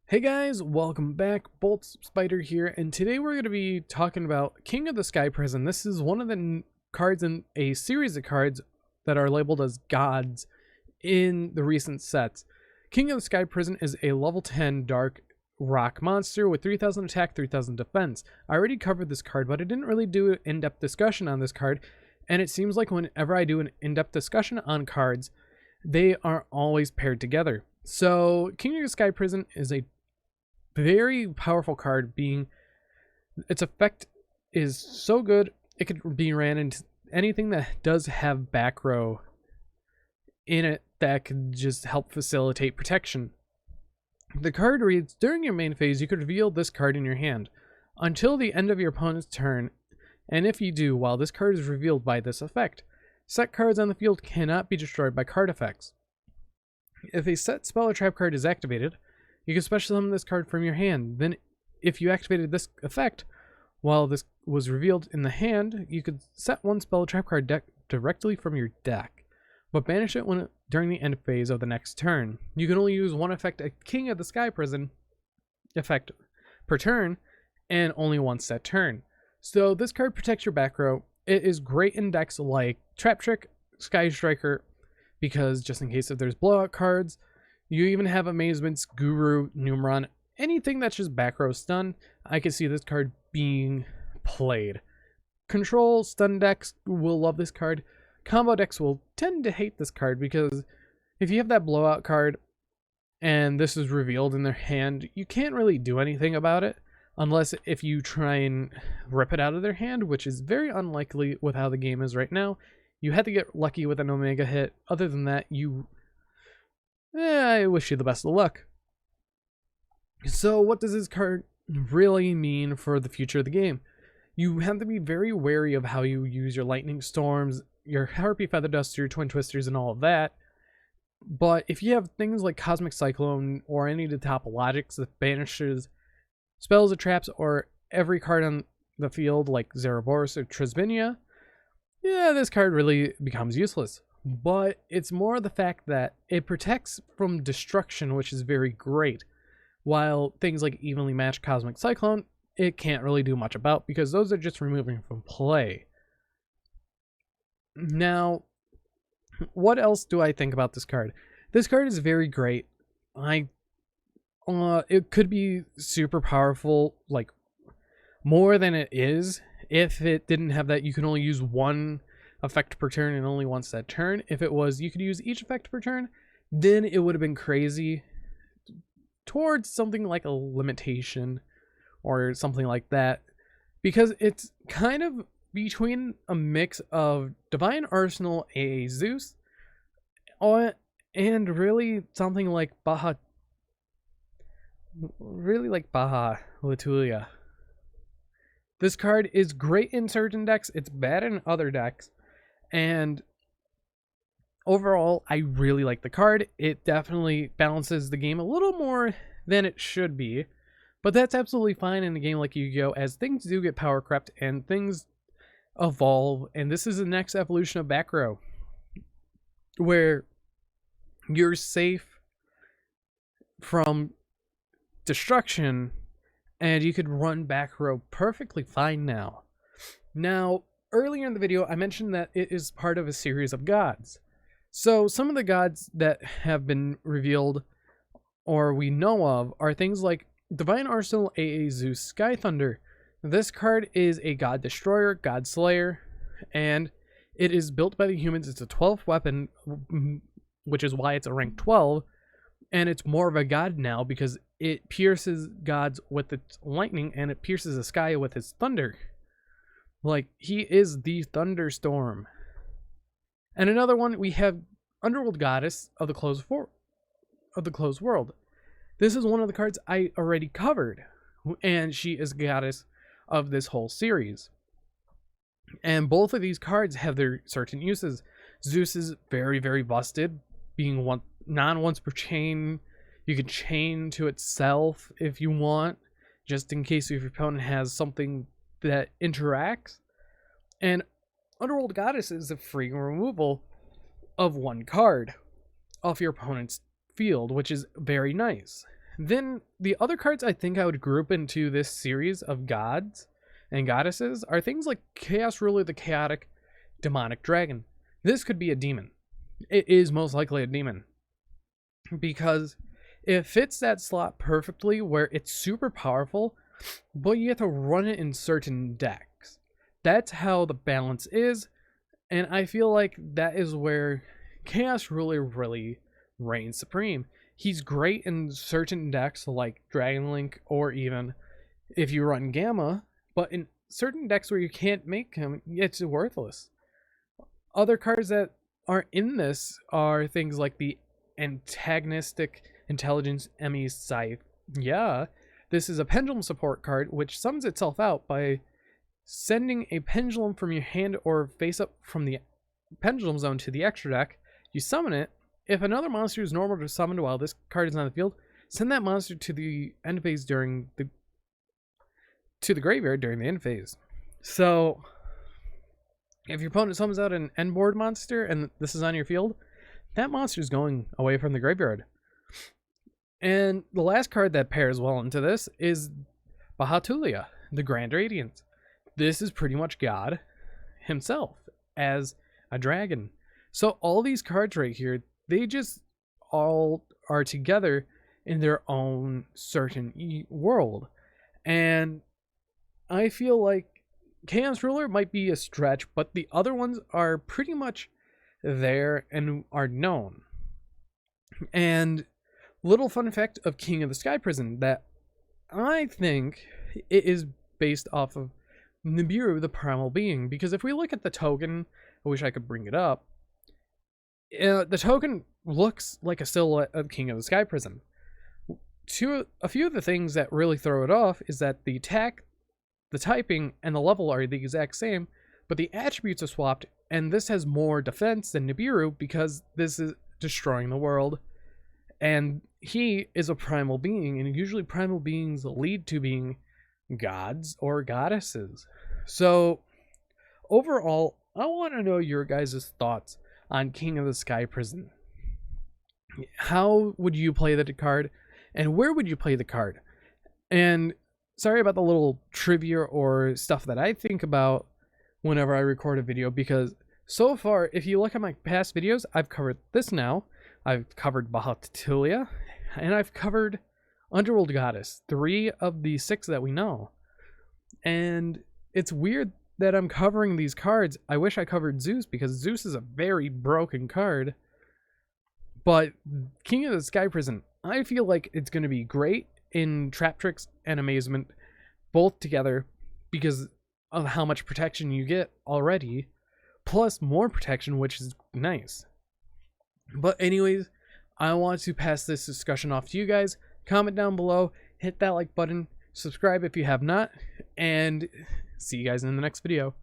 Hey guys, welcome back. Bolt Spider here, and today we're going to be talking about King of the Sky Prison. This is one of the cards in a series of cards that are labeled as gods in the recent sets. King of the Sky Prison is a level 10 dark rock monster with 3000 attack, 3000 defense. I already covered this card, but I didn't really do an in-depth discussion on this card, and it seems like whenever I do an in-depth discussion on cards, they are always paired together. So King of the Sky Prison is a very powerful card, being its effect is so good it could be ran into anything that does have back row in it that could just help facilitate protection. The card reads, during your main phase you could reveal this card in your hand until the end of your opponent's turn, and if you do, while this card is revealed by this effect, set cards on the field cannot be destroyed by card effects. If a set spell or trap card is activated, you can special summon this card from your hand. Then, if you activated this effect while this was revealed in the hand, you could set one spell or trap card directly from your deck, but banish it during the end phase of the next turn. You can only use one effect, a King of the Sky Prison effect, per turn, and only once that turn. So this card protects your back row. It is great in decks like Trap Trick, Sky Striker, because just in case if there's blowout cards. You even have Amazement's Guru, Numeron, anything that's just back row stun. I can see this card being played. Control, stun decks will love this card. Combo decks will tend to hate this card because if you have that blowout card and this is revealed in their hand, you can't really do anything about it unless if you try and rip it out of their hand, which is very unlikely with how the game is right now. You had to get lucky with an Omega hit. Other than that, I wish you the best of luck. So what does this card really mean for the future of the game? You have to be very wary of how you use your Lightning Storms, your Harpy Feather Duster, your Twin Twisters, and all of that. But if you have things like Cosmic Cyclone or any of the Topologics that banishes spells or traps or every card on the field like Zeraboros or Trisvinia, this card really becomes useless. But it's more the fact that it protects from destruction, which is very great, while things like Evenly Matched Cosmic Cyclone, it can't really do much about because those are just removing from play. Now, what else do I think about this card? This card is very great. It could be super powerful, like more than it is, if it didn't have that you can only use one effect per turn and only once that turn. If it was you could use each effect per turn, then it would have been crazy towards something like a limitation or something like that, because it's kind of between a mix of Divine Arsenal, a Zeus, and really something like Baja Latulia. This card is great in certain decks, it's bad in other decks. And overall, I really like the card. It definitely balances the game a little more than it should be, but that's absolutely fine in a game like Yu-Gi-Oh! As things do get power crept and things evolve, and this is the next evolution of back row, where you're safe from destruction and you could run back row perfectly fine now. Earlier in the video, I mentioned that it is part of a series of gods. So some of the gods that have been revealed or we know of are things like Divine Arsenal, AA Zeus, Sky Thunder. This card is a god destroyer, god slayer, and it is built by the humans. It's a 12th weapon, which is why it's a rank 12, and it's more of a god now because it pierces gods with its lightning and it pierces the sky with its thunder. Like, he is the thunderstorm. And another one, we have Underworld Goddess of the Closed World. This is one of the cards I already covered, and she is goddess of this whole series. And both of these cards have their certain uses. Zeus is very, very busted, being once per chain. You can chain to itself if you want, just in case if your opponent has something that interacts. And Underworld Goddess is a free removal of one card off your opponent's field, which is very nice. Then the other cards I think I would group into this series of gods and goddesses are things like Chaos Ruler, the Chaotic Demonic Dragon. This could be a demon. It is most likely a demon because it fits that slot perfectly where it's super powerful, but you have to run it in certain decks. That's how the balance is, and I feel like that is where Chaos Ruler really reigns supreme. He's great in certain decks like Dragon Link, or even if you run Gamma, but in certain decks where you can't make him, it's worthless. Other cards that are in this are things like the Antagonistic Intelligence Emmy Scythe. Yeah, this is a pendulum support card which summons itself out by sending a pendulum from your hand or face up from the pendulum zone to the extra deck. You summon it. If another monster is normal to summon while this card is not in the field, send that monster to the end phase during the graveyard during the end phase. So if your opponent summons out an end board monster and this is on your field, that monster is going away from the graveyard. And the last card that pairs well into this is Baha'u'lláh, the Grand Radiance. This is pretty much God himself as a dragon. So all these cards right here, they just all are together in their own certain world. And I feel like Chaos Ruler might be a stretch, but the other ones are pretty much there and are known. And little fun fact of King of the Sky Prison, that I think it is based off of Nibiru, the Primal Being, because if we look at the token, I wish I could bring it up, the token looks like a silhouette of King of the Sky Prison. A few of the things that really throw it off is that the attack, the typing, and the level are the exact same, but the attributes are swapped, and this has more defense than Nibiru because this is destroying the world. And he is a primal being, and usually primal beings lead to being gods or goddesses. So overall, I want to know your guys' thoughts on King of the Sky Prison. How would you play the card, and where would you play the card? And sorry about the little trivia or stuff that I think about whenever I record a video, because so far, if you look at my past videos, I've covered this now. I've covered Baha'u'lláh, and I've covered Underworld Goddess, 3 of the 6 that we know. And it's weird that I'm covering these cards. I wish I covered Zeus, because Zeus is a very broken card. But King of the Sky Prison, I feel like it's going to be great in Trap Tricks and Amazement, both together, because of how much protection you get already, plus more protection, which is nice. But anyways, I want to pass this discussion off to you guys. Comment down below, hit that like button, subscribe if you have not, and see you guys in the next video.